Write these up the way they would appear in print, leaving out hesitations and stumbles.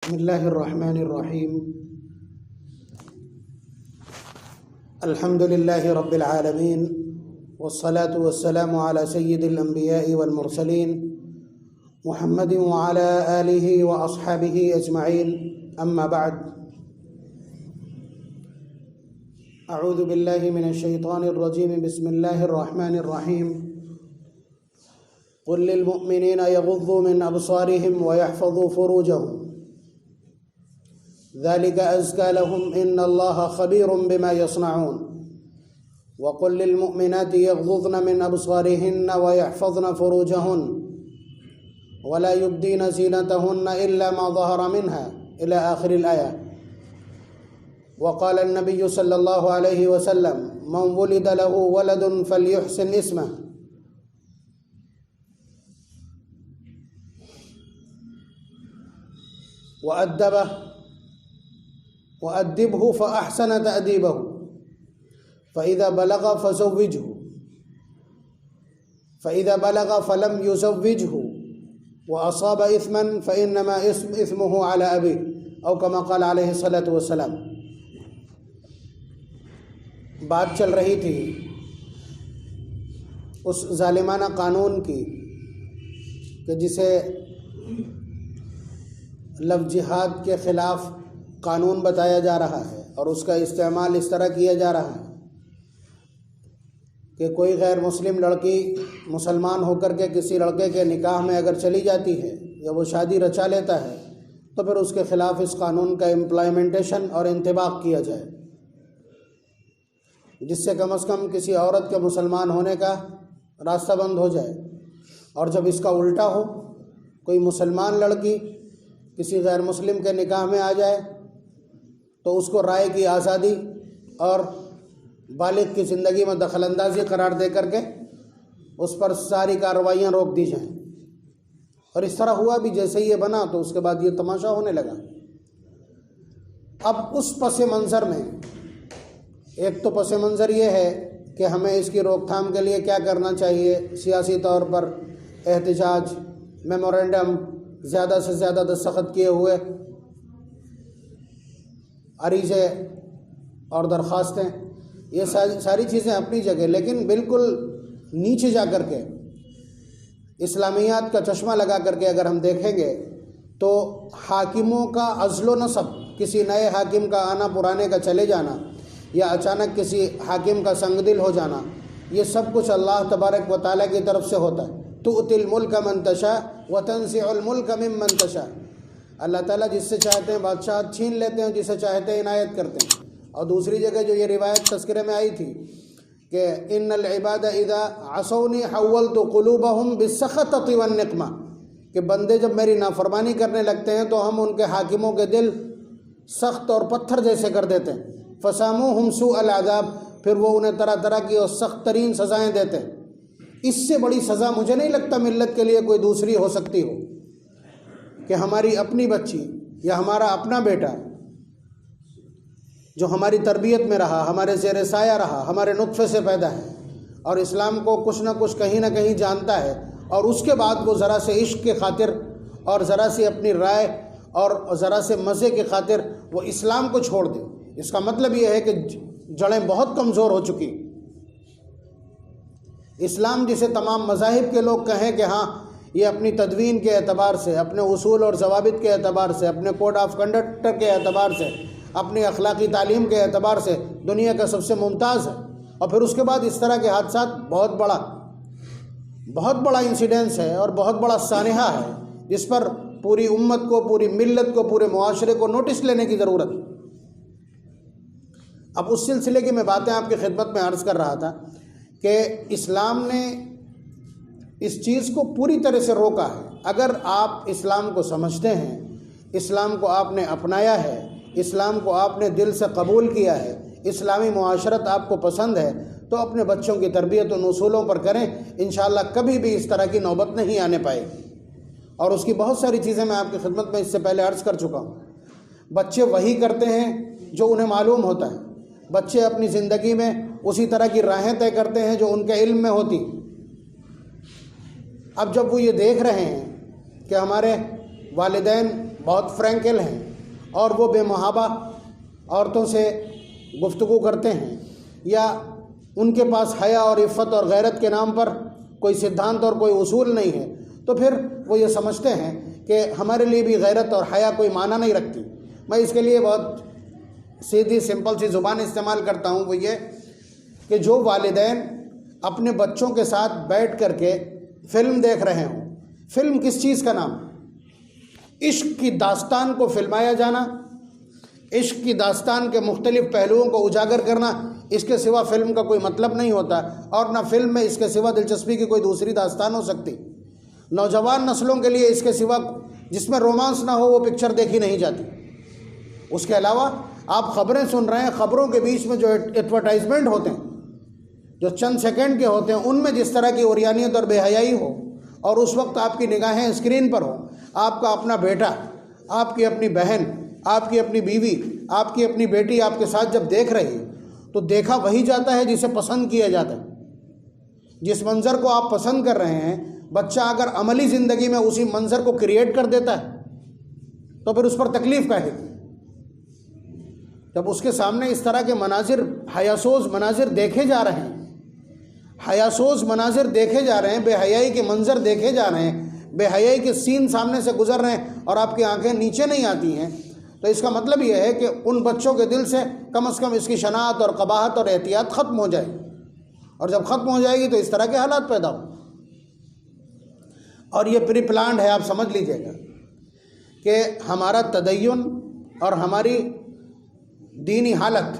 بسم اللہ الرحمن الرحیم الحمد للہ رب العالمین والصلاة والسلام على سید الانبیاء والمرسلین محمد وعلى آلہ واصحابہ اجمعین اما بعد اعوذ باللہ من الشیطان الرجیم بسم اللہ الرحمن الرحیم قل للمؤمنین یغضوا من ابصارهم ويحفظوا فروجهم ذلك أزكى لهم إن الله خبير بما يصنعون وقل للمؤمنات يغضضن من أبصارهن ويحفظن فروجهن ولا يبدين زينتهن إلا ما ظهر منها إلى آخر الآية. وقال النبي صلى الله عليه وسلم من ولد له ولد فليحسن اسمه وأدبه فأحسن تأديبه فإذا بلغ فلم يزوجه وأصاب إثما فإنما إثمه على أبيه أو كما قال عليه الصلاة والسلام. بات چل رہی تھی اس ظالمانہ قانون کی کہ جسے لفظ جہاد کے خلاف قانون بتایا جا رہا ہے اور اس کا استعمال اس طرح کیا جا رہا ہے کہ کوئی غیر مسلم لڑکی مسلمان ہو کر کے کسی لڑکے کے نکاح میں اگر چلی جاتی ہے یا وہ شادی رچا لیتا ہے تو پھر اس کے خلاف اس قانون کا امپلیمنٹیشن اور انطباق کیا جائے، جس سے کم از کم کسی عورت کے مسلمان ہونے کا راستہ بند ہو جائے. اور جب اس کا الٹا ہو، کوئی مسلمان لڑکی کسی غیر مسلم کے نکاح میں آ جائے تو اس کو رائے کی آزادی اور بالغ کی زندگی میں دخل اندازی قرار دے کر کے اس پر ساری کارروائیاں روک دی جائیں. اور اس طرح ہوا بھی، جیسے یہ بنا تو اس کے بعد یہ تماشا ہونے لگا. اب اس پس منظر میں ایک تو پس منظر یہ ہے کہ ہمیں اس کی روک تھام کے لیے کیا کرنا چاہیے، سیاسی طور پر احتجاج، میمورنڈم، زیادہ سے زیادہ دستخط کیے ہوئے عریضے اور درخواستیں، یہ ساری چیزیں اپنی جگہ، لیکن بالکل نیچے جا کر کے اسلامیات کا چشمہ لگا کر کے اگر ہم دیکھیں گے تو حاکموں کا عزل و نصب، کسی نئے حاکم کا آنا، پرانے کا چلے جانا، یا اچانک کسی حاکم کا سنگ دل ہو جانا، یہ سب کچھ اللہ تبارک و تعالیٰ کی طرف سے ہوتا ہے. تؤتی الملک من تشاء وتنزع الملک ممن تشاء. اللہ تعالیٰ جس سے چاہتے ہیں بادشاہت چھین لیتے ہیں، جسے چاہتے ہیں عنایت کرتے ہیں. اور دوسری جگہ جو یہ روایت تذکرے میں آئی تھی کہ ان العباد اذا عصونی حولت قلوبهم بالسخطۃ والنقمہ، کہ بندے جب میری نافرمانی کرنے لگتے ہیں تو ہم ان کے حاکموں کے دل سخت اور پتھر جیسے کر دیتے ہیں. فساموہم سوء العذاب، پھر وہ انہیں طرح طرح کی اور سخت ترین سزائیں دیتے ہیں. اس سے بڑی سزا مجھے نہیں لگتا ملت کے لیے کوئی دوسری ہو سکتی ہو کہ ہماری اپنی بچی یا ہمارا اپنا بیٹا جو ہماری تربیت میں رہا، ہمارے زیر سایہ رہا، ہمارے نطفے سے پیدا ہے اور اسلام کو کچھ نہ کچھ کہیں نہ کہیں جانتا ہے، اور اس کے بعد وہ ذرا سے عشق کی خاطر اور ذرا سی اپنی رائے اور ذرا سے مزے کی خاطر وہ اسلام کو چھوڑ دے. اس کا مطلب یہ ہے کہ جڑیں بہت کمزور ہو چکی. اسلام جسے تمام مذاہب کے لوگ کہیں کہ ہاں یہ اپنی تدوین کے اعتبار سے، اپنے اصول اور ضوابط کے اعتبار سے، اپنے کوڈ آف کنڈکٹ کے اعتبار سے، اپنی اخلاقی تعلیم کے اعتبار سے دنیا کا سب سے ممتاز ہے، اور پھر اس کے بعد اس طرح کے حادثات بہت بڑا انسیڈنس ہے اور بہت بڑا سانحہ ہے جس پر پوری امت کو، پوری ملت کو، پورے معاشرے کو نوٹس لینے کی ضرورت ہے. اب اس سلسلے کی میں باتیں آپ کی خدمت میں عرض کر رہا تھا کہ اسلام نے اس چیز کو پوری طرح سے روکا ہے. اگر آپ اسلام کو سمجھتے ہیں، اسلام کو آپ نے اپنایا ہے، اسلام کو آپ نے دل سے قبول کیا ہے، اسلامی معاشرت آپ کو پسند ہے، تو اپنے بچوں کی تربیت ان اصولوں پر کریں. انشاءاللہ کبھی بھی اس طرح کی نوبت نہیں آنے پائے گی. اور اس کی بہت ساری چیزیں میں آپ کی خدمت میں اس سے پہلے عرض کر چکا ہوں. بچے وہی کرتے ہیں جو انہیں معلوم ہوتا ہے. بچے اپنی زندگی میں اسی طرح کی راہیں طے کرتے ہیں جو ان کے علم میں ہوتی. اب جب وہ یہ دیکھ رہے ہیں کہ ہمارے والدین بہت فرینکل ہیں اور وہ بے محابہ عورتوں سے گفتگو کرتے ہیں، یا ان کے پاس حیا اور عفت اور غیرت کے نام پر کوئی سدھانت اور کوئی اصول نہیں ہے، تو پھر وہ یہ سمجھتے ہیں کہ ہمارے لیے بھی غیرت اور حیا کوئی معنی نہیں رکھتی۔ میں اس کے لیے بہت سیدھی سمپل سی زبان استعمال کرتا ہوں، وہ یہ کہ جو والدین اپنے بچوں کے ساتھ بیٹھ کر کے فلم دیکھ رہے ہوں، فلم کس چیز کا نام؟ عشق کی داستان کو فلمایا جانا، عشق کی داستان کے مختلف پہلوؤں کو اجاگر کرنا، اس کے سوا فلم کا کوئی مطلب نہیں ہوتا، اور نہ فلم میں اس کے سوا دلچسپی کی کوئی دوسری داستان ہو سکتی۔ نوجوان نسلوں کے لیے اس کے سوا جس میں رومانس نہ ہو وہ پکچر دیکھی نہیں جاتی۔ اس کے علاوہ آپ خبریں سن رہے ہیں، خبروں کے بیچ میں جو ایڈورٹائزمنٹ ہوتے ہیں جو چند سیکنڈ کے ہوتے ہیں، ان میں جس طرح کی عریانیت اور بے حیائی ہو، اور اس وقت آپ کی نگاہیں اسکرین پر ہوں، آپ کا اپنا بیٹا، آپ کی اپنی بہن، آپ کی اپنی بیوی، آپ کی اپنی بیٹی آپ کے ساتھ جب دیکھ رہی ہے، تو دیکھا وہی جاتا ہے جسے پسند کیا جاتا ہے۔ جس منظر کو آپ پسند کر رہے ہیں، بچہ اگر عملی زندگی میں اسی منظر کو کریٹ کر دیتا ہے تو پھر اس پر تکلیف کا ہے۔ جب اس کے سامنے اس طرح کے مناظر، حیاسوز مناظر دیکھے جا رہے ہیں، حیاسوز مناظر دیکھے جا رہے ہیں، بے حیائی کے منظر دیکھے جا رہے ہیں، بے حیائی کے سین سامنے سے گزر رہے ہیں اور آپ کی آنکھیں نیچے نہیں آتی ہیں، تو اس کا مطلب یہ ہے کہ ان بچوں کے دل سے کم از کم اس کی شناعت اور قباحت اور احتیاط ختم ہو جائے، اور جب ختم ہو جائے گی تو اس طرح کے حالات پیدا ہوں۔ اور یہ پری پلانڈ ہے، آپ سمجھ لیجئے گا کہ ہمارا تدین اور ہماری دینی حالت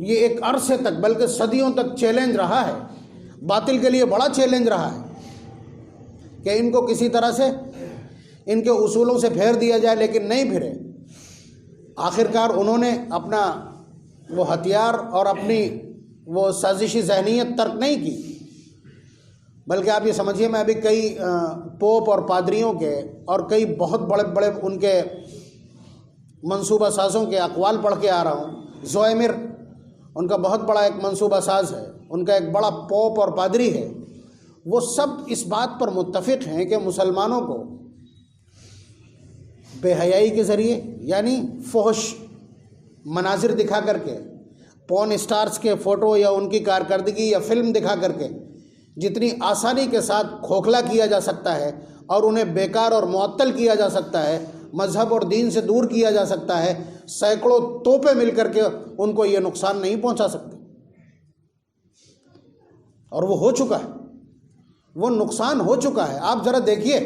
یہ ایک عرصے تک بلکہ صدیوں تک چیلنج رہا ہے، باطل کے لیے بڑا چیلنج رہا ہے کہ ان کو کسی طرح سے ان کے اصولوں سے پھیر دیا جائے، لیکن نہیں پھرے۔ آخرکار انہوں نے اپنا وہ ہتھیار اور اپنی وہ سازشی ذہنیت ترک نہیں کی، بلکہ آپ یہ سمجھیے، میں ابھی کئی پوپ اور پادریوں کے اور کئی بہت بڑے بڑے ان کے منصوبہ سازوں کے اقوال پڑھ کے آ رہا ہوں۔ زوئمر ان کا بہت بڑا ایک منصوبہ ساز ہے، ان کا ایک بڑا پوپ اور پادری ہے، وہ سب اس بات پر متفق ہیں کہ مسلمانوں کو بے حیائی کے ذریعے، یعنی فحش مناظر دکھا کر کے، پورن اسٹارز کے فوٹو یا ان کی کارکردگی یا فلم دکھا کر کے جتنی آسانی کے ساتھ کھوکھلا کیا جا سکتا ہے اور انہیں بیکار اور معطل کیا جا سکتا ہے، مذہب اور دین سے دور کیا جا سکتا ہے، سینکڑوں توپیں مل کر کے ان کو یہ نقصان نہیں پہنچا سکتے، اور وہ ہو چکا ہے، وہ نقصان ہو چکا ہے۔ آپ ذرا دیکھیے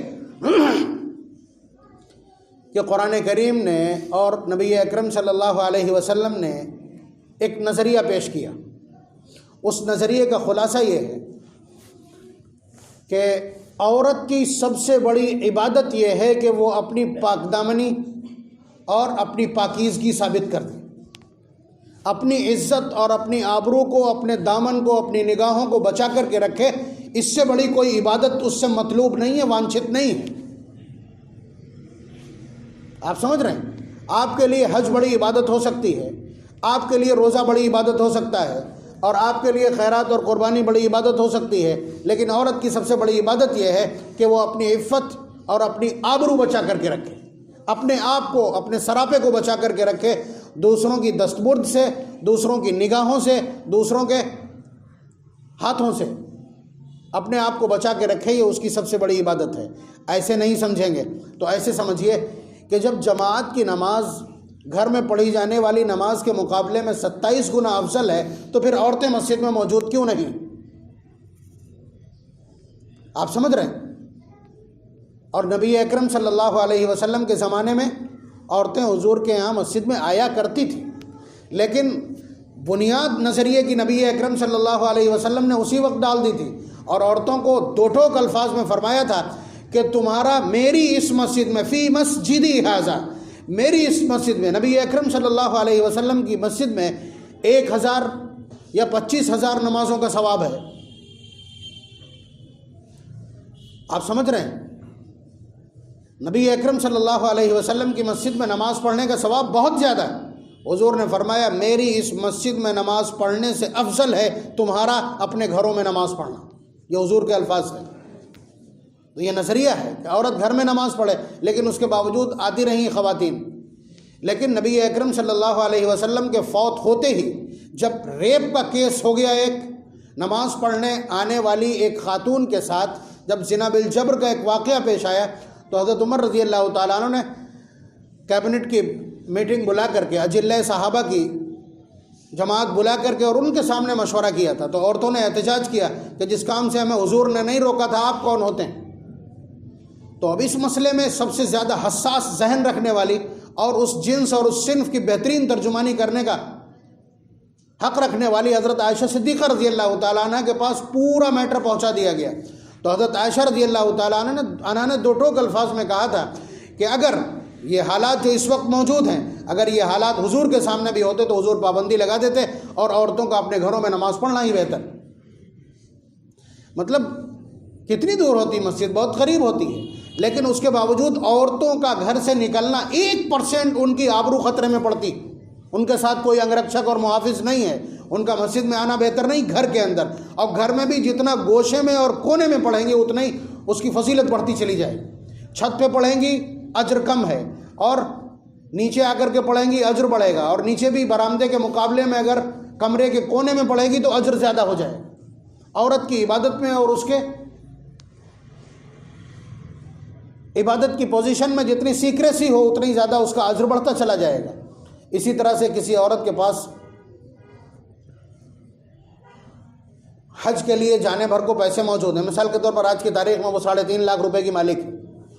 کہ قرآن کریم نے اور نبی اکرم صلی اللہ علیہ وسلم نے ایک نظریہ پیش کیا۔ اس نظریے کا خلاصہ یہ ہے کہ عورت کی سب سے بڑی عبادت یہ ہے کہ وہ اپنی پاک دامنی اور اپنی پاکیزگی ثابت کر دے، اپنی عزت اور اپنی آبرو کو، اپنے دامن کو، اپنی نگاہوں کو بچا کر کے رکھے۔ اس سے بڑی کوئی عبادت اس سے مطلوب نہیں ہے، وانچھت نہیں ہے۔ آپ سمجھ رہے ہیں؟ آپ کے لیے حج بڑی عبادت ہو سکتی ہے، آپ کے لیے روزہ بڑی عبادت ہو سکتا ہے، اور آپ کے لیے خیرات اور قربانی بڑی عبادت ہو سکتی ہے، لیکن عورت کی سب سے بڑی عبادت یہ ہے کہ وہ اپنی عفت اور اپنی آبرو بچا کر کے رکھے، اپنے آپ کو، اپنے سراپے کو بچا کر کے رکھے، دوسروں کی دستبرد سے، دوسروں کی نگاہوں سے، دوسروں کے ہاتھوں سے اپنے آپ کو بچا کے رکھے۔ یہ اس کی سب سے بڑی عبادت ہے۔ ایسے نہیں سمجھیں گے تو ایسے سمجھیے کہ جب جماعت کی نماز گھر میں پڑھی جانے والی نماز کے مقابلے میں 27 گنا افضل ہے، تو پھر عورتیں مسجد میں موجود کیوں نہیں؟ آپ سمجھ رہے ہیں؟ اور نبی اکرم صلی اللہ علیہ وسلم کے زمانے میں عورتیں حضور کے یہاں مسجد میں آیا کرتی تھیں، لیکن بنیاد نظریے کی نبی اکرم صلی اللہ علیہ وسلم نے اسی وقت ڈال دی تھی، اور عورتوں کو دو ٹوک الفاظ میں فرمایا تھا کہ تمہارا میری اس مسجد میں، فی مسجدی ھذا، میری اس مسجد میں، نبی اکرم صلی اللہ علیہ وسلم کی مسجد میں 1000 یا 25,000 نمازوں کا ثواب ہے۔ آپ سمجھ رہے ہیں؟ نبی اکرم صلی اللہ علیہ وسلم کی مسجد میں نماز پڑھنے کا ثواب بہت زیادہ ہے۔ حضور نے فرمایا میری اس مسجد میں نماز پڑھنے سے افضل ہے تمہارا اپنے گھروں میں نماز پڑھنا۔ یہ حضور کے الفاظ ہیں۔ تو یہ نظریہ ہے کہ عورت گھر میں نماز پڑھے، لیکن اس کے باوجود آتی رہیں خواتین۔ لیکن نبی اکرم صلی اللہ علیہ وسلم کے فوت ہوتے ہی جب ریپ کا کیس ہو گیا، ایک نماز پڑھنے آنے والی ایک خاتون کے ساتھ جب زنا بالجبر کا ایک واقعہ پیش آیا، تو حضرت عمر رضی اللہ تعالیٰ عنہ نے کیبنٹ کی میٹنگ بلا کر کے اجلۂ صحابہ کی جماعت بلا کر کے اور ان کے سامنے مشورہ کیا تھا۔ تو عورتوں نے احتجاج کیا کہ جس کام سے ہمیں حضور نے نہیں روکا تھا، آپ کون ہوتے ہیں؟ تو اب اس مسئلے میں سب سے زیادہ حساس ذہن رکھنے والی اور اس جنس اور اس صنف کی بہترین ترجمانی کرنے کا حق رکھنے والی حضرت عائشہ صدیقہ رضی اللہ تعالیٰ عنہ کے پاس پورا میٹر پہنچا دیا گیا۔ تو حضرت عائشہ رضی اللہ تعالیٰ عنہ نے دو ٹوک الفاظ میں کہا تھا کہ اگر یہ حالات جو اس وقت موجود ہیں، اگر یہ حالات حضور کے سامنے بھی ہوتے تو حضور پابندی لگا دیتے اور عورتوں کا اپنے گھروں میں نماز پڑھنا ہی بہتر۔ مطلب کتنی دور ہوتی مسجد، بہت قریب ہوتی ہے، لیکن اس کے باوجود عورتوں کا گھر سے نکلنا 1% ان کی آبرو خطرے میں پڑتی۔ ان کے ساتھ کوئی انگرکشک اور محافظ نہیں ہے، ان کا مسجد میں آنا بہتر نہیں، گھر کے اندر، اور گھر میں بھی جتنا گوشے میں اور کونے میں پڑھیں گے اتنا ہی اس کی فضیلت بڑھتی چلی جائے۔ چھت پہ پڑھیں گی اجر کم ہے، اور نیچے آ کر کے پڑھیں گی اجر بڑھے گا، اور نیچے بھی برآمدے کے مقابلے میں اگر کمرے کے کونے میں پڑھیں گی تو اجر زیادہ ہو جائے۔ عورت کی عبادت میں اور اس کے عبادت کی پوزیشن میں جتنی سیکریسی ہو اتنی زیادہ اس کا اجر بڑھتا چلا جائے گا۔ اسی طرح سے کسی عورت کے پاس حج کے لیے جانے بھر کو پیسے موجود ہیں، مثال کے طور پر آج کی تاریخ میں وہ 3.5 لاکھ روپے کی مالک ہے،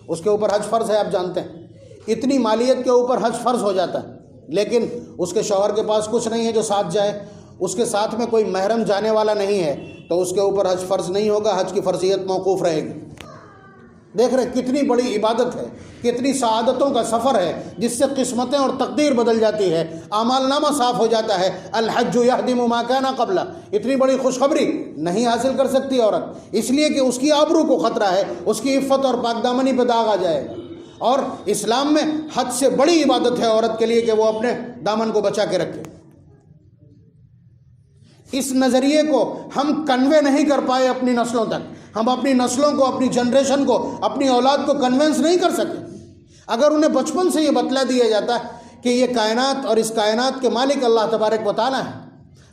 اس کے اوپر حج فرض ہے، آپ جانتے ہیں، اتنی مالیت کے اوپر حج فرض ہو جاتا ہے، لیکن اس کے شوہر کے پاس کچھ نہیں ہے جو ساتھ جائے، اس کے ساتھ میں کوئی محرم جانے والا نہیں ہے، تو اس کے اوپر حج فرض نہیں ہوگا، حج کی فرضیت موقوف رہے گی۔ دیکھ رہے کتنی بڑی عبادت ہے، کتنی سعادتوں کا سفر ہے، جس سے قسمتیں اور تقدیر بدل جاتی ہے، اعمال نامہ صاف ہو جاتا ہے۔ الحج یہدم ما کان قبلہ، اتنی بڑی خوشخبری نہیں حاصل کر سکتی عورت، اس لیے کہ اس کی آبرو کو خطرہ ہے، اس کی عفت اور پاک دامنی پہ داغ آ جائے گا۔ اور اسلام میں حد سے بڑی عبادت ہے عورت کے لیے کہ وہ اپنے دامن کو بچا کے رکھے۔ اس نظریے کو ہم کنوے نہیں کر پائے اپنی نسلوں تک، ہم اپنی نسلوں کو، اپنی جنریشن کو، اپنی اولاد کو کنونس نہیں کر سکے۔ اگر انہیں بچپن سے یہ بتلا دیا جاتا کہ یہ کائنات اور اس کائنات کے مالک اللہ تبارک و تعالیٰ ہے،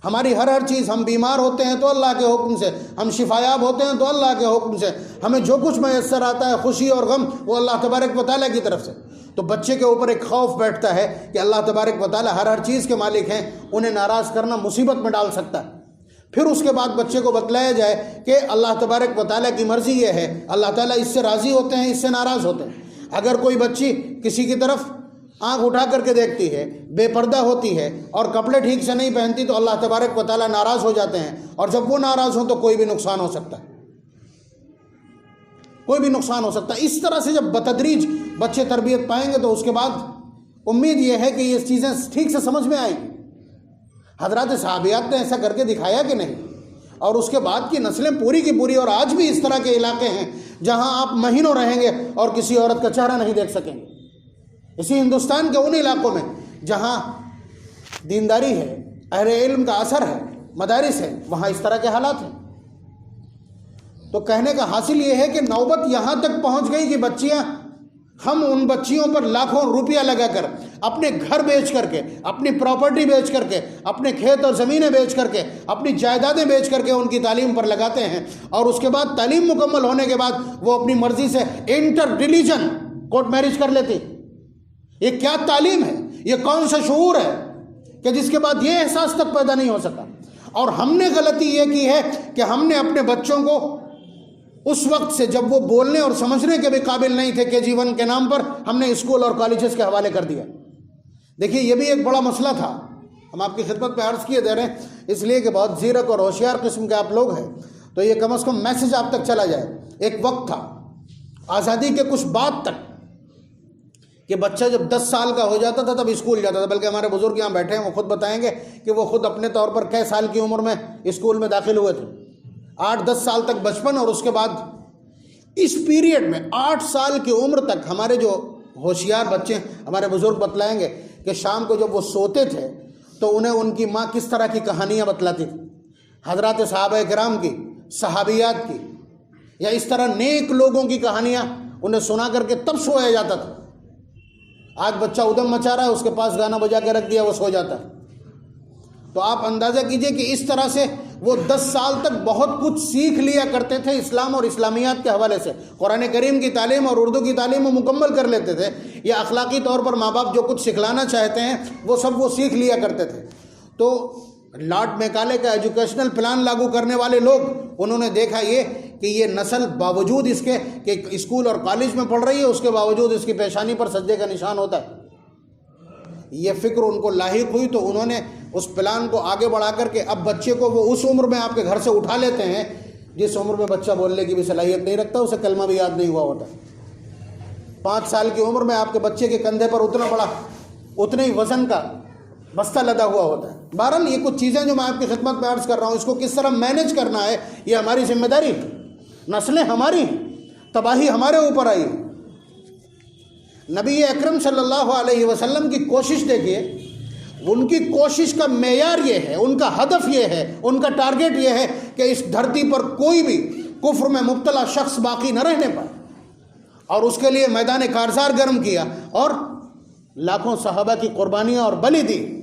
ہماری ہر چیز، ہم بیمار ہوتے ہیں تو اللہ کے حکم سے، ہم شفایاب ہوتے ہیں تو اللہ کے حکم سے، ہمیں جو کچھ میسر آتا ہے خوشی اور غم وہ اللہ تبارک و تعالیٰ کی طرف سے، تو بچے کے اوپر ایک خوف بیٹھتا ہے کہ اللہ تبارک و تعالیٰ ہر چیز کے مالک ہیں، انہیں ناراض کرنا مصیبت میں ڈال سکتا ہے۔ پھر اس کے بعد بچے کو بتلایا جائے کہ اللہ تبارک و تعالیٰ کی مرضی یہ ہے، اللہ تعالیٰ اس سے راضی ہوتے ہیں، اس سے ناراض ہوتے ہیں۔ اگر کوئی بچی کسی کی طرف آنکھ اٹھا کر کے دیکھتی ہے، بے پردہ ہوتی ہے اور کپڑے ٹھیک سے نہیں پہنتی تو اللہ تبارک و تعالیٰ ناراض ہو جاتے ہیں، اور جب وہ ناراض ہوں تو کوئی بھی نقصان ہو سکتا ہے، کوئی بھی نقصان ہو سکتا ہے۔ اس طرح سے جب بتدریج بچے تربیت پائیں گے تو اس کے بعد امید یہ ہے کہ یہ چیزیں ٹھیک سے سمجھ میں آئیں گی۔ حضرات صحابیات نے ایسا کر کے دکھایا کہ نہیں، اور اس کے بعد کی نسلیں پوری کی پوری، اور آج بھی اس طرح کے علاقے ہیں جہاں آپ مہینوں رہیں گے اور کسی عورت کا چہرہ نہیں دیکھ سکیں گے۔ اسی ہندوستان کے ان علاقوں میں جہاں دینداری ہے، اہل علم کا اثر ہے، مدارس ہے، وہاں اس طرح کے حالات ہیں۔ تو کہنے کا حاصل یہ ہے کہ نوبت یہاں تک پہنچ گئی کہ بچیاں، ہم ان بچیوں پر لاکھوں روپیہ لگا کر، اپنے گھر بیچ کر کے، اپنی پراپرٹی بیچ کر کے، اپنے کھیت اور زمینیں بیچ کر کے، اپنی جائیدادیں بیچ کر کے ان کی تعلیم پر لگاتے ہیں، اور اس کے بعد تعلیم مکمل ہونے کے بعد وہ اپنی مرضی سے انٹر ریلیجن کورٹ میرج کر لیتی۔ یہ کیا تعلیم ہے؟ یہ کون سا شعور ہے کہ جس کے بعد یہ احساس تک پیدا نہیں ہو سکا؟ اور ہم نے غلطی یہ کی ہے کہ ہم نے اپنے بچوں کو اس وقت سے، جب وہ بولنے اور سمجھنے کے بھی قابل نہیں تھے، KG1 کے نام پر ہم نے اسکول اور کالجز کے حوالے کر دیا۔ دیکھیے یہ بھی ایک بڑا مسئلہ تھا، ہم آپ کی خدمت پہ عرض کیے دے رہے ہیں اس لیے کہ بہت زیرک اور ہوشیار قسم کے آپ لوگ ہیں، تو یہ کم از کم میسج آپ تک چلا جائے۔ ایک وقت تھا آزادی کے کچھ بعد تک کہ بچہ جب 10 سال کا ہو جاتا تھا تب اسکول جاتا تھا، بلکہ ہمارے بزرگ یہاں بیٹھے ہیں وہ خود بتائیں گے کہ وہ خود اپنے طور پر کئی سال کی عمر میں اسکول میں داخل ہوئے تھے۔ 8-10 سال تک بچپن، اور اس کے بعد اس پیریڈ میں 8 سال کی عمر تک ہمارے جو ہوشیار بچے، ہمارے بزرگ بتلائیں گے کہ شام کو جب وہ سوتے تھے تو انہیں ان کی ماں کس طرح کی کہانیاں بتلاتی تھی، حضرات صحابہ کرام کی، صحابیات کی، یا اس طرح نیک لوگوں کی کہانیاں انہیں سنا کر کے تب سویا جاتا تھا. آج بچہ ادھم مچا رہا ہے، اس کے پاس گانا بجا کے رکھ دیا، وہ سو جاتا ہے. تو آپ اندازہ کیجئے کہ اس طرح سے وہ 10 سال تک بہت کچھ سیکھ لیا کرتے تھے اسلام اور اسلامیات کے حوالے سے. قرآن کریم کی تعلیم اور اردو کی تعلیم وہ مکمل کر لیتے تھے، یا اخلاقی طور پر ماں باپ جو کچھ سکھلانا چاہتے ہیں وہ سب وہ سیکھ لیا کرتے تھے. تو لارڈ میکالے کا ایجوکیشنل پلان لاگو کرنے والے لوگ، انہوں نے دیکھا یہ کہ یہ نسل باوجود اس کے کہ اسکول اور کالج میں پڑھ رہی ہے، اس کے باوجود اس کی پیشانی پر سجدے کا نشان ہوتا ہے. یہ فکر ان کو لاحق ہوئی تو انہوں نے اس پلان کو آگے بڑھا کر کے اب بچے کو وہ اس عمر میں آپ کے گھر سے اٹھا لیتے ہیں جس عمر میں بچہ بولنے کی بھی صلاحیت نہیں رکھتا، اسے کلمہ بھی یاد نہیں ہوا ہوتا. 5 سال کی عمر میں آپ کے بچے کے کندھے پر اتنا بڑا اتنے ہی وزن کا بستہ لدا ہوا ہوتا ہے. بہرحال یہ کچھ چیزیں جو میں آپ کی خدمت میں عرض کر رہا ہوں، اس کو کس طرح مینیج کرنا ہے یہ ہماری ذمہ داری. نسلیں ہماری ہیں، تباہی ہمارے اوپر آئی. نبی اکرم صلی اللہ علیہ وسلم کی کوشش دیکھیے، ان کی کوشش کا معیار یہ ہے، ان کا ہدف یہ ہے، ان کا ٹارگیٹ یہ ہے کہ اس دھرتی پر کوئی بھی کفر میں مبتلا شخص باقی نہ رہنے پائے، اور اس کے لیے میدان کارزار گرم کیا اور لاکھوں صحابہ کی قربانیاں اور بلی دی.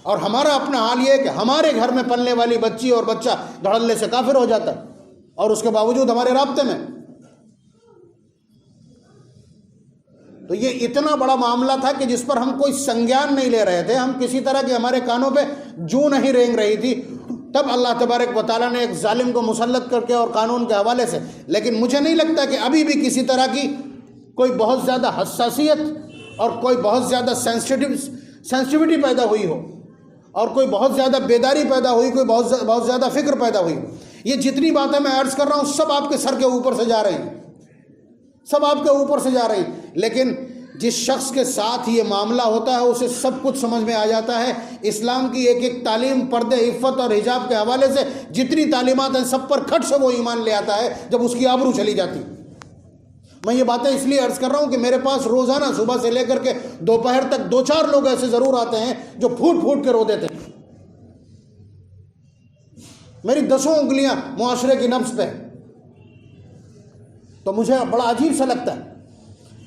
اور ہمارا اپنا حال یہ ہے کہ ہمارے گھر میں پلنے والی بچی اور بچہ دھڑلے سے کافر ہو جاتا ہے، اور اس کے باوجود ہمارے رابطے میں. تو یہ اتنا بڑا معاملہ تھا کہ جس پر ہم کوئی سنگیان نہیں لے رہے تھے، ہم کسی طرح کی ہمارے کانوں پہ جو نہیں رینگ رہی تھی. تب اللہ تبارک و تعالیٰ نے ایک ظالم کو مسلط کر کے اور قانون کے حوالے سے. لیکن مجھے نہیں لگتا کہ ابھی بھی کسی طرح کی کوئی بہت زیادہ حساسیت اور کوئی بہت زیادہ سینسٹیوٹی پیدا ہوئی ہو، اور کوئی بہت زیادہ بیداری پیدا ہوئی، کوئی بہت زیادہ فکر پیدا ہوئی. یہ جتنی باتیں میں عرض کر رہا ہوں سب آپ کے سر کے اوپر سے جا رہی ہیں، سب آپ کے اوپر سے جا رہی. لیکن جس شخص کے ساتھ یہ معاملہ ہوتا ہے اسے سب کچھ سمجھ میں آ جاتا ہے. اسلام کی ایک ایک تعلیم، پردے، عفت اور حجاب کے حوالے سے جتنی تعلیمات ہیں سب پر کھٹ سے وہ ایمان لے آتا ہے جب اس کی آبرو چلی جاتی. میں یہ باتیں اس لیے عرض کر رہا ہوں کہ میرے پاس روزانہ صبح سے لے کر کے دوپہر تک 2-4 لوگ ایسے ضرور آتے ہیں جو پھوٹ پھوٹ کے رو دیتے ہیں. میری 10 انگلیاں معاشرے کی نبض پہ، تو مجھے بڑا عجیب سا لگتا ہے.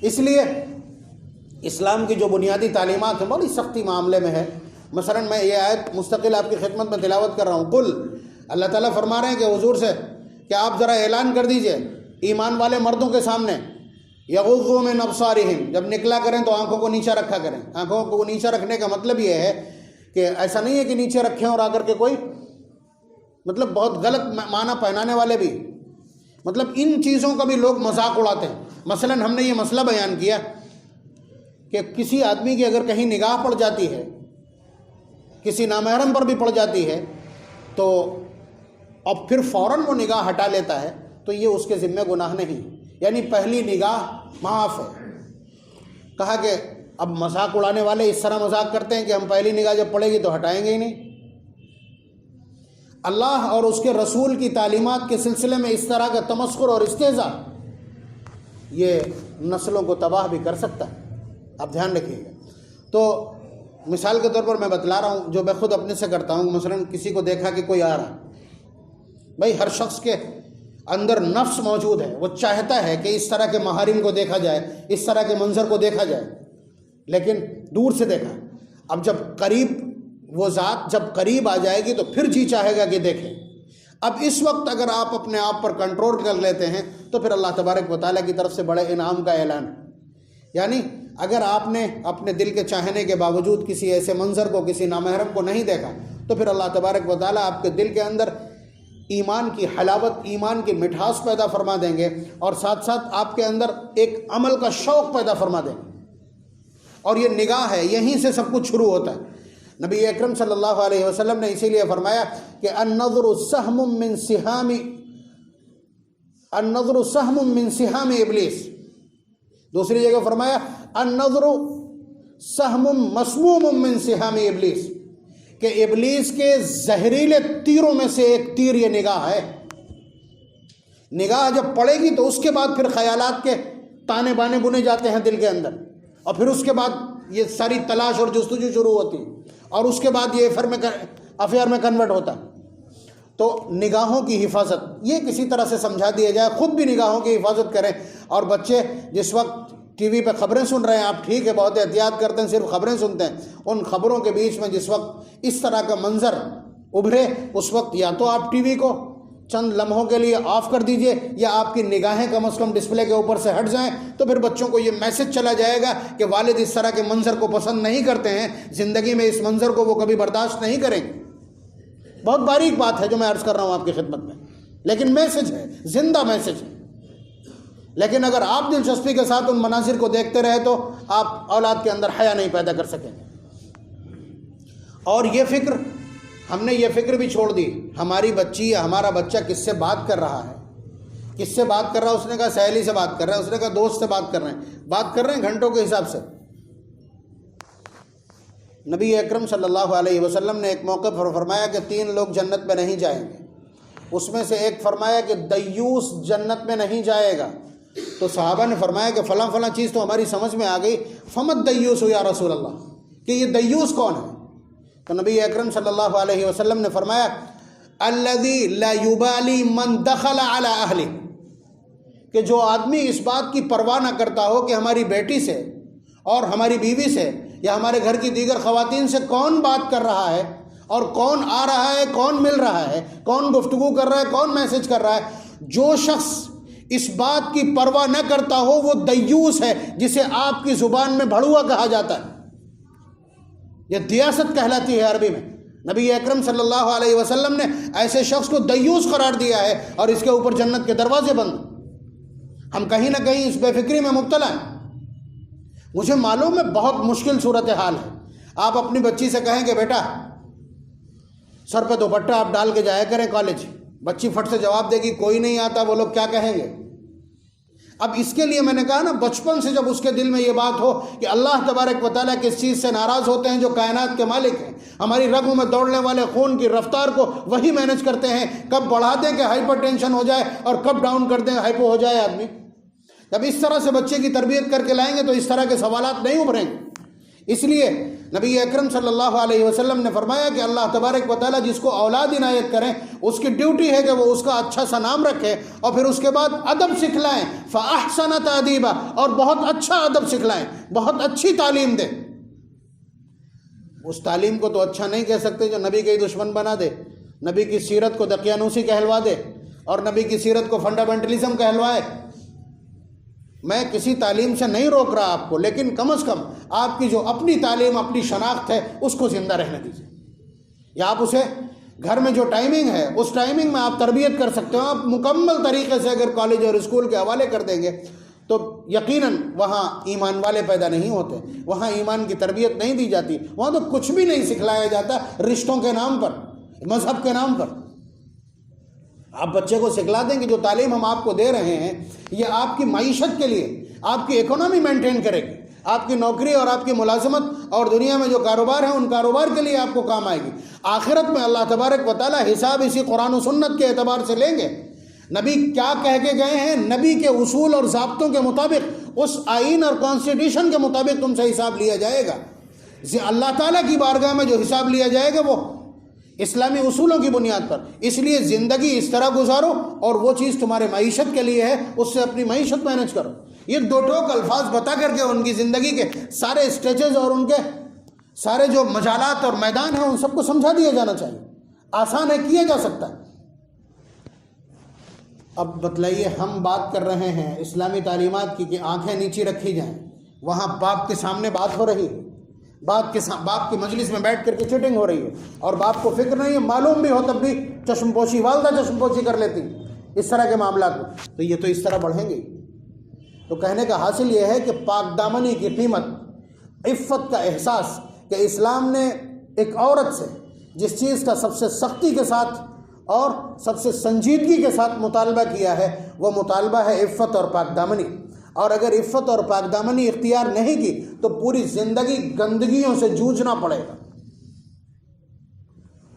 اس لیے اسلام کی جو بنیادی تعلیمات ہیں بڑی سختی معاملے میں ہے. مثلا میں یہ آیت مستقل آپ کی خدمت میں تلاوت کر رہا ہوں. قل، اللہ تعالیٰ فرما رہے ہیں کہ حضور سے کہ آپ ذرا اعلان کر دیجئے ایمان والے مردوں کے سامنے، یغضوا من ابصارہم، جب نکلا کریں تو آنکھوں کو نیچا رکھا کریں. آنکھوں کو نیچا رکھنے کا مطلب یہ ہے کہ ایسا نہیں ہے کہ نیچے رکھیں اور آ کر کے کوئی مطلب بہت غلط معنی پہنانے والے بھی، مطلب ان چیزوں کا بھی لوگ مذاق اڑاتے ہیں. مثلا ہم نے یہ مسئلہ بیان کیا کہ کسی آدمی کی اگر کہیں نگاہ پڑ جاتی ہے، کسی نامحرم پر بھی پڑ جاتی ہے، تو اب پھر فوراً وہ نگاہ ہٹا لیتا ہے، تو یہ اس کے ذمہ گناہ نہیں. یعنی پہلی نگاہ معاف ہے. کہا کہ اب مذاق اڑانے والے اس طرح مذاق کرتے ہیں کہ ہم پہلی نگاہ جب پڑے گی تو ہٹائیں گے ہی نہیں. اللہ اور اس کے رسول کی تعلیمات کے سلسلے میں اس طرح کا تمسخر اور استہزاء یہ نسلوں کو تباہ بھی کر سکتا ہے. آپ دھیان رکھیے گا. تو مثال کے طور پر میں بتلا رہا ہوں جو میں خود اپنے سے کرتا ہوں. مثلا کسی کو دیکھا کہ کوئی آ رہا، بھائی ہر شخص کے اندر نفس موجود ہے، وہ چاہتا ہے کہ اس طرح کے محارم کو دیکھا جائے، اس طرح کے منظر کو دیکھا جائے، لیکن دور سے دیکھا. اب جب قریب وہ ذات جب قریب آ جائے گی تو پھر جی چاہے گا کہ دیکھیں. اب اس وقت اگر آپ اپنے آپ پر کنٹرول کر لیتے ہیں تو پھر اللہ تبارک و تعالیٰ کی طرف سے بڑے انعام کا اعلان ہے. یعنی اگر آپ نے اپنے دل کے چاہنے کے باوجود کسی ایسے منظر کو، کسی نامحرم کو نہیں دیکھا، تو پھر اللہ تبارک و تعالیٰ آپ کے دل کے اندر ایمان کی حلاوت، ایمان کی مٹھاس پیدا فرما دیں گے، اور ساتھ ساتھ آپ کے اندر ایک عمل کا شوق پیدا فرما دیں گے. اور یہ نگاہ ہے، یہیں سے سب کچھ شروع ہوتا ہے. نبی اکرم صلی اللہ علیہ وسلم نے اسی لیے فرمایا کہ النظر سہم من سہام ابلیس. دوسری جگہ فرمایا النظر سہم مسموم من سہام ابلیس، کہ ابلیس کے زہریلے تیروں میں سے ایک تیر یہ نگاہ ہے. نگاہ جب پڑے گی تو اس کے بعد پھر خیالات کے تانے بانے بنے جاتے ہیں دل کے اندر، اور پھر اس کے بعد یہ ساری تلاش اور جستجو شروع ہوتی ہے، اور اس کے بعد یہ افیئر میں کنورٹ ہوتا ہے. تو نگاہوں کی حفاظت یہ کسی طرح سے سمجھا دیا جائے، خود بھی نگاہوں کی حفاظت کریں. اور بچے جس وقت ٹی وی پہ خبریں سن رہے ہیں، آپ ٹھیک ہے بہت احتیاط کرتے ہیں، صرف خبریں سنتے ہیں، ان خبروں کے بیچ میں جس وقت اس طرح کا منظر ابھرے، اس وقت یا تو آپ ٹی وی کو چند لمحوں کے لیے آف کر دیجئے، یا آپ کی نگاہیں کم از کم ڈسپلے کے اوپر سے ہٹ جائیں. تو پھر بچوں کو یہ میسج چلا جائے گا کہ والد اس طرح کے منظر کو پسند نہیں کرتے ہیں، زندگی میں اس منظر کو وہ کبھی برداشت نہیں کریں گے. بہت باریک بات ہے جو میں عرض کر رہا ہوں آپ کی خدمت میں، لیکن میسج ہے، زندہ میسج ہے. لیکن اگر آپ دلچسپی کے ساتھ ان مناظر کو دیکھتے رہے تو آپ اولاد کے اندر حیا نہیں پیدا کر سکیں گے. اور یہ فکر، ہم نے یہ فکر بھی چھوڑ دی، ہماری بچی یا ہمارا بچہ کس سے بات کر رہا ہے، کس سے بات کر رہا ہے. اس نے کہا سہیلی سے بات کر رہا ہے، اس نے کہا دوست سے بات کر رہے ہیں گھنٹوں کے حساب سے. نبی اکرم صلی اللہ علیہ وسلم نے ایک موقع پر فرمایا کہ 3 لوگ جنت میں نہیں جائیں گے. اس میں سے ایک فرمایا کہ دیوس جنت میں نہیں جائے گا. تو صحابہ نے فرمایا کہ فلاں فلاں چیز تو ہماری سمجھ میں آ گئی، فمت دیوس یا رسول اللہ، کہ یہ دیوس کون ہے؟ تو نبی اکرم صلی اللہ علیہ وسلم نے فرمایا الذی لا یبالی من دخل علی اہلہ، کہ جو آدمی اس بات کی پرواہ نہ کرتا ہو کہ ہماری بیٹی سے اور ہماری بیوی سے یا ہمارے گھر کی دیگر خواتین سے کون بات کر رہا ہے اور کون آ رہا ہے، کون مل رہا ہے، کون گفتگو کر رہا ہے، کون میسج کر رہا ہے، جو شخص اس بات کی پرواہ نہ کرتا ہو وہ دیوس ہے، جسے آپ کی زبان میں بھڑوا کہا جاتا ہے. یہ دیاست کہلاتی ہے عربی میں. نبی اکرم صلی اللہ علیہ وسلم نے ایسے شخص کو دیوس قرار دیا ہے اور اس کے اوپر جنت کے دروازے بند. ہم کہیں نہ کہیں اس بے فکری میں مبتلا ہیں. مجھے معلوم ہے بہت مشکل صورتحال ہے. آپ اپنی بچی سے کہیں کہ بیٹا سر پہ دوپٹہ آپ ڈال کے جایا کریں کالج، بچی فٹ سے جواب دے گی کوئی نہیں آتا، وہ لوگ کیا کہیں گے. اب اس کے لیے میں نے کہا نا، بچپن سے جب اس کے دل میں یہ بات ہو کہ اللہ تبارک و تعالیٰ کس چیز سے ناراض ہوتے ہیں، جو کائنات کے مالک ہیں، ہماری رگوں میں دوڑنے والے خون کی رفتار کو وہی مینج کرتے ہیں، کب بڑھا دیں کہ ہائپر ٹینشن ہو جائے اور کب ڈاؤن کر دیں ہائپو ہو جائے آدمی. جب اس طرح سے بچے کی تربیت کر کے لائیں گے تو اس طرح کے سوالات نہیں ابھریں گے. اس لیے نبی اکرم صلی اللہ علیہ وسلم نے فرمایا کہ اللہ تبارک و تعالیٰ جس کو اولاد عنایت کریں اس کی ڈیوٹی ہے کہ وہ اس کا اچھا سا نام رکھے اور پھر اس کے بعد ادب سکھلائیں، فاحسن تادیبا، اور بہت اچھا ادب سکھلائیں، بہت اچھی تعلیم دیں. اس تعلیم کو تو اچھا نہیں کہہ سکتے جو نبی کے دشمن بنا دے، نبی کی سیرت کو دقیانوسی کہلوا دے اور نبی کی سیرت کو فنڈامنٹلزم کہلوائے. میں کسی تعلیم سے نہیں روک رہا آپ کو، لیکن کم از کم آپ کی جو اپنی تعلیم، اپنی شناخت ہے اس کو زندہ رہنے دیجیے. یا آپ اسے گھر میں جو ٹائمنگ ہے اس ٹائمنگ میں آپ تربیت کر سکتے ہو. آپ مکمل طریقے سے اگر کالج اور اسکول کے حوالے کر دیں گے تو یقیناً وہاں ایمان والے پیدا نہیں ہوتے، وہاں ایمان کی تربیت نہیں دی جاتی، وہاں تو کچھ بھی نہیں سکھلایا جاتا رشتوں کے نام پر، مذہب کے نام پر. آپ بچے کو سکھلا دیں کہ جو تعلیم ہم آپ کو دے رہے ہیں یہ آپ کی معیشت کے لیے، آپ کی اکانومی مینٹین کرے گی، آپ کی نوکری اور آپ کی ملازمت اور دنیا میں جو کاروبار ہیں ان کاروبار کے لیے آپ کو کام آئے گی. آخرت میں اللہ تبارک و تعالیٰ حساب اسی قرآن و سنت کے اعتبار سے لیں گے. نبی کیا کہہ کے گئے ہیں، نبی کے اصول اور ضابطوں کے مطابق، اس آئین اور کانسٹیٹیوشن کے مطابق تم سے حساب لیا جائے گا. اللہ تعالیٰ کی بارگاہ میں جو حساب لیا جائے گا وہ اسلامی اصولوں کی بنیاد پر. اس لیے زندگی اس طرح گزارو اور وہ چیز تمہارے معیشت کے لیے ہے اس سے اپنی معیشت مینج کرو. یہ دو ٹوک الفاظ بتا کر کے ان کی زندگی کے سارے اسٹیجز اور ان کے سارے جو مجالات اور میدان ہیں ان سب کو سمجھا دیا جانا چاہیے. آسان ہے، کیا جا سکتا ہے. اب بتلائیے، ہم بات کر رہے ہیں اسلامی تعلیمات کی کہ آنکھیں نیچی رکھی جائیں، وہاں باپ کے سامنے بات ہو رہی ہے، باپ کی مجلس میں بیٹھ کر کے چیٹنگ ہو رہی ہے اور باپ کو فکر نہیں ہے، معلوم بھی ہو تب بھی چشم پوشی، والدہ چشم پوشی کر لیتی اس طرح کے معاملات میں، تو یہ تو اس طرح بڑھیں گے. تو کہنے کا حاصل یہ ہے کہ پاک دامنی کی قیمت، عفت کا احساس، کہ اسلام نے ایک عورت سے جس چیز کا سب سے سختی کے ساتھ اور سب سے سنجیدگی کے ساتھ مطالبہ کیا ہے وہ مطالبہ ہے عفت اور پاک دامنی. اور اگر عفت اور پاک دامنی اختیار نہیں کی تو پوری زندگی گندگیوں سے جوجھنا پڑے گا،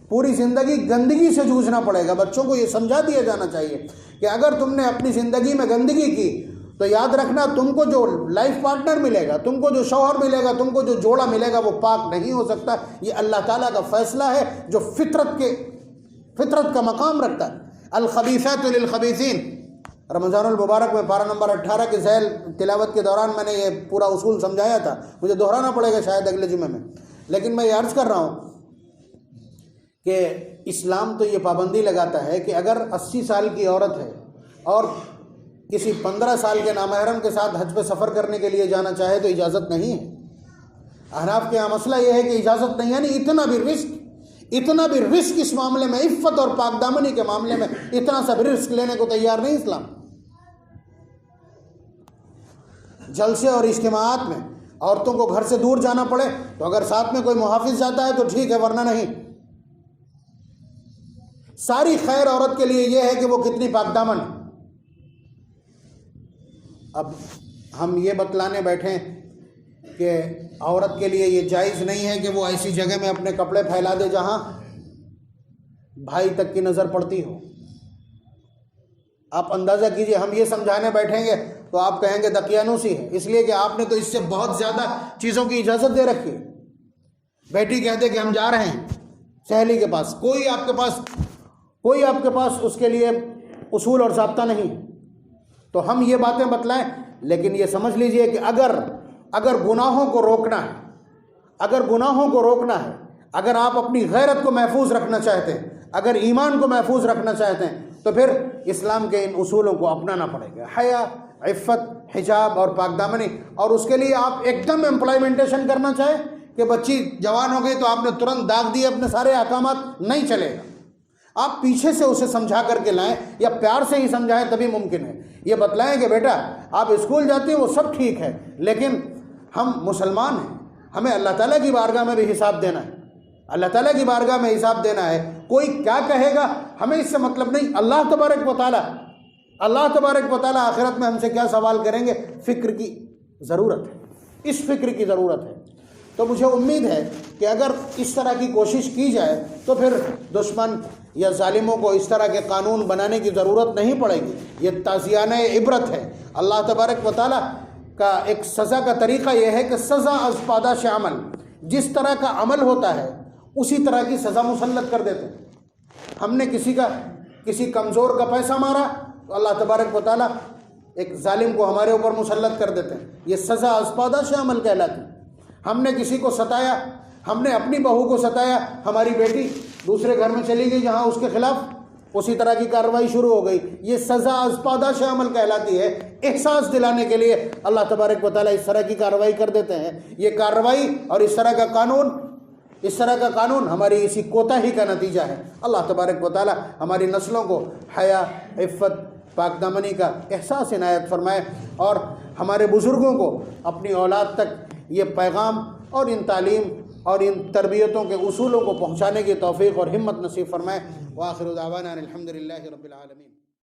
پوری زندگی گندگی سے جوجھنا پڑے گا. بچوں کو یہ سمجھا دیا جانا چاہیے کہ اگر تم نے اپنی زندگی میں گندگی کی تو یاد رکھنا تم کو جو لائف پارٹنر ملے گا، تم کو جو شوہر ملے گا، تم کو جو جوڑا ملے گا وہ پاک نہیں ہو سکتا. یہ اللہ تعالیٰ کا فیصلہ ہے جو فطرت کے فطرت کا مقام رکھتا ہے. الخبیثات للخبیثین، رمضان المبارک میں پارہ نمبر 18 کے ذیل تلاوت کے دوران میں نے یہ پورا اصول سمجھایا تھا، مجھے دہرانا پڑے گا شاید اگلے جمعے میں، لیکن میں یہ عرض کر رہا ہوں کہ اسلام تو یہ پابندی لگاتا ہے کہ اگر 80 سال کی عورت ہے اور کسی 15 سال کے نامحرم کے ساتھ حج پہ سفر کرنے کے لیے جانا چاہے تو اجازت نہیں ہے. احناف کے یہاں مسئلہ یہ ہے کہ اجازت نہیں ہے، یعنی اتنا بھی رسک اس معاملے میں، عفت اور پاک دامنی کے معاملے میں اتنا سا بھی رسک لینے کو تیار نہیں اسلام. جلسے اور اجتماعات میں عورتوں کو گھر سے دور جانا پڑے تو اگر ساتھ میں کوئی محافظ جاتا ہے تو ٹھیک ہے، ورنہ نہیں. ساری خیر عورت کے لیے یہ ہے کہ وہ کتنی پاک دامن ہے. اب ہم یہ بتلانے بیٹھیں کہ عورت کے لیے یہ جائز نہیں ہے کہ وہ ایسی جگہ میں اپنے کپڑے پھیلا دے جہاں بھائی تک کی نظر پڑتی ہو. آپ اندازہ کیجئے، ہم یہ سمجھانے بیٹھیں گے تو آپ کہیں گے دقیانوسی ہے، اس لیے کہ آپ نے تو اس سے بہت زیادہ چیزوں کی اجازت دے رکھی ہے. بیٹی کہتے کہ ہم جا رہے ہیں سہیلی کے پاس، کوئی آپ کے پاس اس کے لیے اصول اور ضابطہ نہیں ہے، تو ہم یہ باتیں بتلائیں. لیکن یہ سمجھ لیجئے کہ اگر گناہوں کو روکنا ہے، اگر آپ اپنی غیرت کو محفوظ رکھنا چاہتے ہیں، اگر ایمان کو محفوظ رکھنا چاہتے ہیں، تو پھر اسلام کے ان اصولوں کو اپنانا پڑے گا. حیا، عفت، حجاب اور پاک دامنی. اور اس کے لیے آپ ایک دم امپلائمنٹیشن کرنا چاہیں کہ بچی جوان ہو گئی تو آپ نے ترنت داغ دیے اپنے سارے احکامات، نہیں چلے گا. آپ پیچھے سے اسے سمجھا کر کے لائیں یا پیار سے ہی سمجھائیں تبھی ممکن ہے. یہ بتلائیں کہ بیٹا آپ اسکول جاتے ہیں وہ سب ٹھیک ہے، لیکن ہم مسلمان ہیں، ہمیں اللہ تعالیٰ کی بارگاہ میں بھی حساب دینا ہے. اللہ تعالیٰ کی بارگاہ میں حساب دینا ہے. کوئی کیا کہے گا ہمیں اس سے مطلب نہیں. اللہ تبارک و تعالیٰ آخرت میں ہم سے کیا سوال کریں گے. فکر کی ضرورت ہے، اس فکر کی ضرورت ہے. تو مجھے امید ہے کہ اگر اس طرح کی کوشش کی جائے تو پھر دشمن یا ظالموں کو اس طرح کے قانون بنانے کی ضرورت نہیں پڑے گی. یہ تازیانہ عبرت ہے. اللہ تبارک و تعالیٰ کا ایک سزا کا طریقہ یہ ہے کہ سزا از پاداش عمل، جس طرح کا عمل ہوتا ہے اسی طرح کی سزا مسلط کر دیتے ہیں. ہم نے کسی کمزور کا پیسہ مارا تو اللہ تبارک و تعالیٰ ایک ظالم کو ہمارے اوپر مسلط کر دیتے ہیں. یہ سزا از پاداش عمل کہلاتی ہے. ہم نے کسی کو ستایا، ہم نے اپنی بہو کو ستایا، ہماری بیٹی دوسرے گھر میں چلی گئی جہاں اس کے خلاف اسی طرح کی کارروائی شروع ہو گئی. یہ سزا از پاداش عمل کہلاتی ہے. احساس دلانے کے لیے اللہ تبارک و تعالیٰ اس طرح کی کارروائی کر دیتے ہیں. یہ کارروائی اور اس طرح کا قانون ہماری اسی کوتاہی کا نتیجہ ہے. اللہ تبارک و تعالیٰ ہماری نسلوں کو حیا، عفت، پاک دامنی کا احساس عنایت فرمائے اور ہمارے بزرگوں کو اپنی اولاد تک یہ پیغام اور ان تعلیم اور ان تربیتوں کے اصولوں کو پہنچانے کی توفیق اور ہمت نصیب فرمائے. وآخر دعوانا الحمد للہ رب العالمین.